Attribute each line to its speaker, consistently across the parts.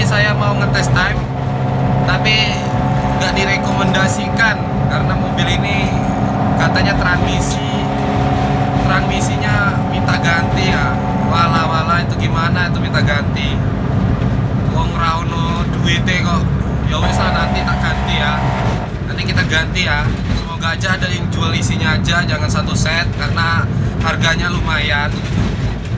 Speaker 1: saya mau ngetes time, tapi nggak direkomendasikan karena mobil ini katanya transmisinya minta ganti ya. Wala itu gimana itu minta ganti? Wong rauno duite kok. Ya wis lah, nanti tak ganti ya. Nanti kita ganti ya. Semoga aja ada yang jual isinya aja, jangan satu set karena harganya lumayan.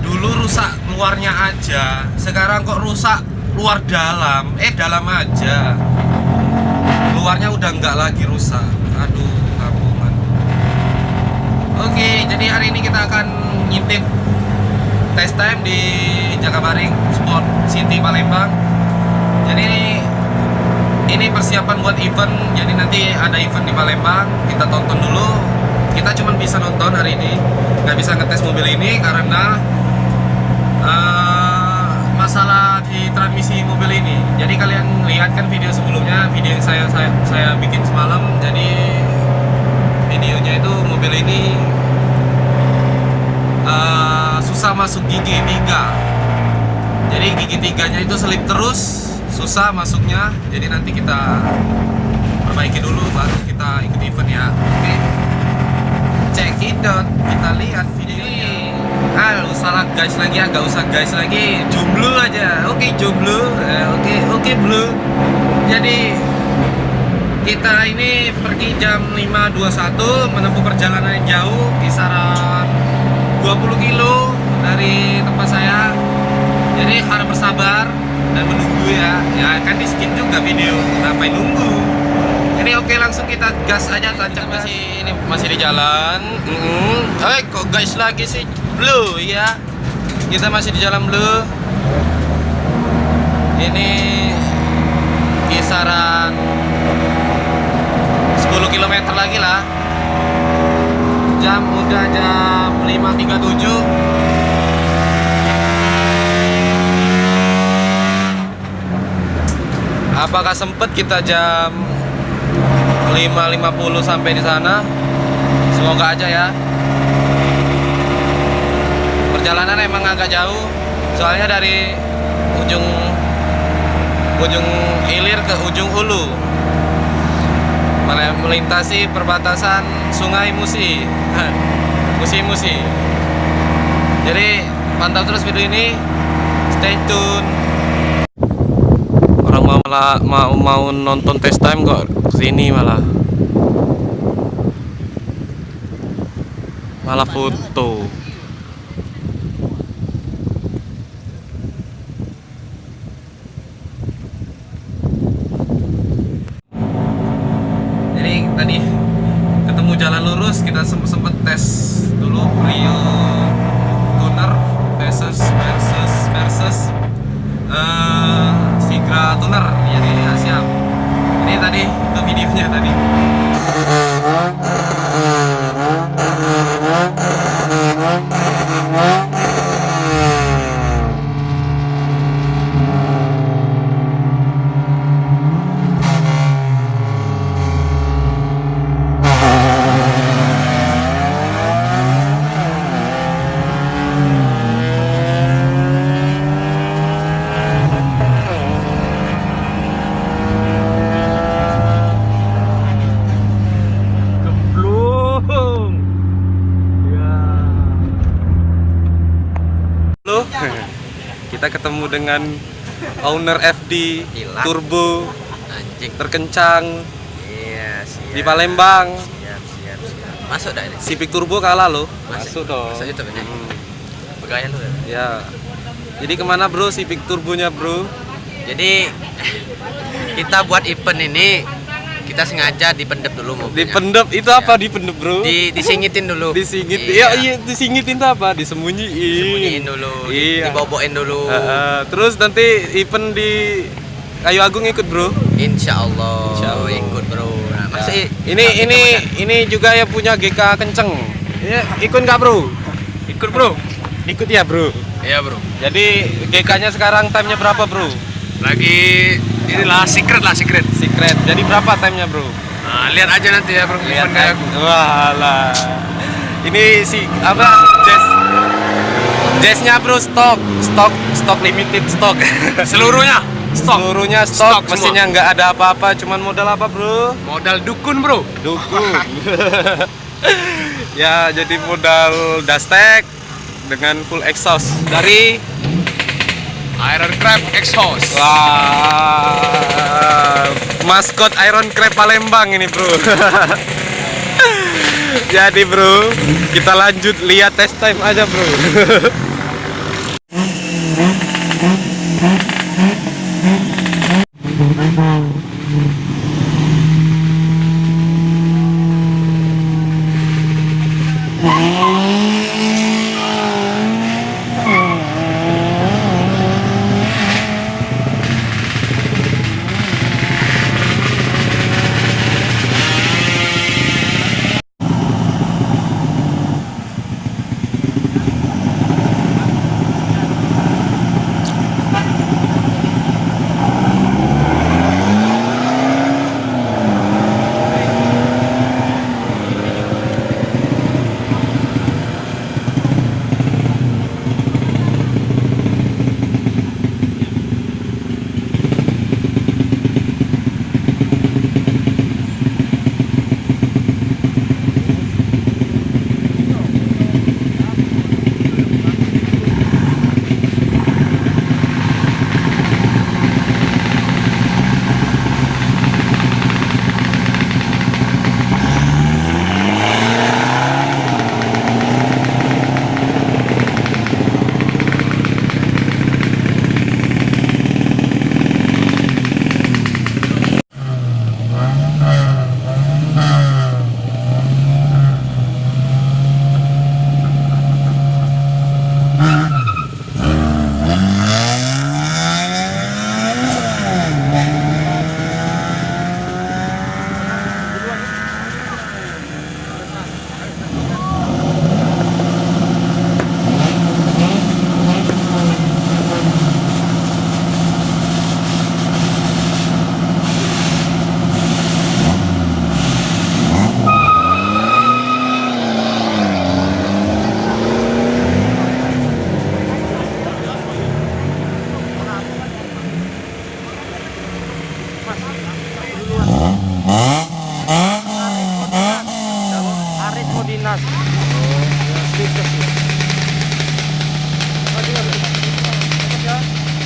Speaker 1: Dulu rusak luarnya aja, sekarang kok rusak luar dalam. Dalam aja. Luarnya udah nggak lagi rusak. Aduh, kampungan. Oke, jadi hari ini kita akan ngintip test time di Jakabaring Sport City Palembang. Jadi ini persiapan buat event. Jadi nanti ada event di Palembang, kita tonton dulu. Kita cuma bisa nonton hari ini, nggak bisa ngetes mobil ini karena masalah di transmisi mobil ini. Jadi kalian lihat kan video sebelumnya, video yang saya bikin semalam. Jadi videonya itu mobil ini susah masuk gigi 3. Jadi gigi 3-nya itu selip terus, susah masuknya. Jadi nanti kita perbaiki dulu baru kita ikut event ya. Oke, check it out, kita lihat videonya. Salah guys lagi, agak usah guys lagi, jomblo aja. Oke, jomblo. Oke, blue. Jadi kita ini pergi jam 5.21, menempuh perjalanan yang jauh, kisaran 20 kilo dari tempat saya. Jadi harus bersabar dan menunggu ya. Ya kan di skip juga video, ngapain nunggu. Jadi oke, langsung kita gas aja, tancap. Masih di jalan. Kok guys lagi sih, blue ya. Kita masih di jalan blue. Ini kisaran 10 km lagi lah. Udah jam 5.37. Apakah sempet kita jam 5.50 sampai di sana? Semoga aja ya. Perjalanan emang agak jauh, soalnya dari ujung hilir ke ujung hulu, melintasi perbatasan Sungai Musi. Musi. Jadi pantau terus video ini, stay tune. Orang mau nonton test time kok kesini malah foto. Jadi tadi ketemu jalan lurus, kita sempet tes dulu Brio Tuner versus Sigra Tuner. Jadi ya, siap. Ini tadi itu videonya tadi. Kita ketemu dengan owner FD Hilang. Turbo anjing terkencang. Iya, siap. Di Palembang. Siap. Masuk dah ini. Civic Turbo kalah loh. Masuk dong. Masuk YouTube ini. Pegangan tuh. Ya. Jadi kemana bro Civic Turbonya bro? Jadi kita buat event ini kita sengaja dipendep dulu mobilnya. Dipendep itu apa ya. Dipendep bro? Disingitin dulu. Disingit. Iya, disingitin itu apa? Disembunyiin dulu. Iya. Dibobokin dulu. Terus nanti event di Kayu Agung ikut bro? Insya Allah ikut bro. Nah, masih ini juga ya punya GK kenceng. Ya, ikut nggak bro? Ikut bro. Ikut ya bro. Iya bro. Jadi GK-nya sekarang time-nya berapa bro? Lagi inilah secret. Jadi berapa time-nya bro? Nah, lihat aja nanti ya bro. Lihat kayak aku. Walah. Ini si apa? Jazznya bro stok limited stok. Seluruhnya. Seluruhnya stok,
Speaker 2: Stok
Speaker 1: mesinnya nggak ada apa-apa, cuman modal apa bro?
Speaker 2: Modal dukun bro.
Speaker 1: Dukun. Ya jadi modal dustek dengan full exhaust dari
Speaker 2: Iron Crab Exhaust.
Speaker 1: wah, maskot Iron Crab Palembang ini bro. Jadi bro, kita lanjut lihat test time aja bro.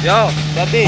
Speaker 1: Yo, jadi.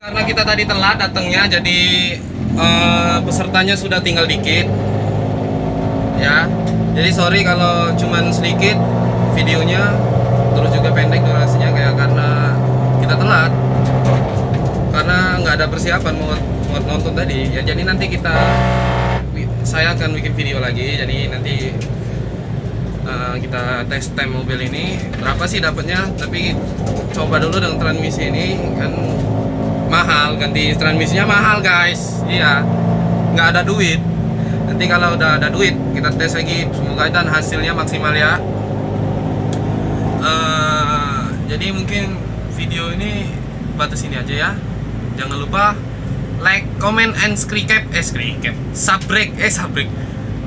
Speaker 1: Karena kita tadi telat datangnya, jadi pesertanya sudah tinggal dikit ya. Jadi sorry kalau cuman sedikit videonya, terus juga pendek durasinya kayak karena kita telat, karena nggak ada persiapan mau nonton tadi ya. Jadi nanti saya akan bikin video lagi. Jadi nanti kita tes time mobil ini berapa sih dapatnya. Tapi coba dulu dengan transmisi ini, kan mahal, ganti transmisinya mahal guys. Iya, nggak ada duit. Nanti kalau udah ada duit kita tes lagi, semoga dan hasilnya maksimal ya. Jadi mungkin video ini batas ini aja ya. Jangan lupa like, comment, and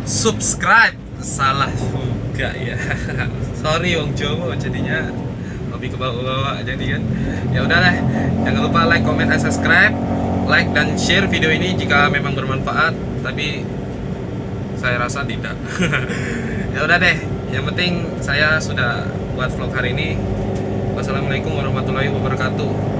Speaker 1: subscribe. Salah juga ya. Sorry wong Jawa jadinya lebih ke bawah jadi kan. Ya udah deh. Jangan lupa like, comment, and subscribe. Like dan share video ini jika memang bermanfaat, tapi saya rasa tidak. Ya udah deh. Yang penting saya sudah buat vlog hari ini. Wassalamualaikum warahmatullahi wabarakatuh.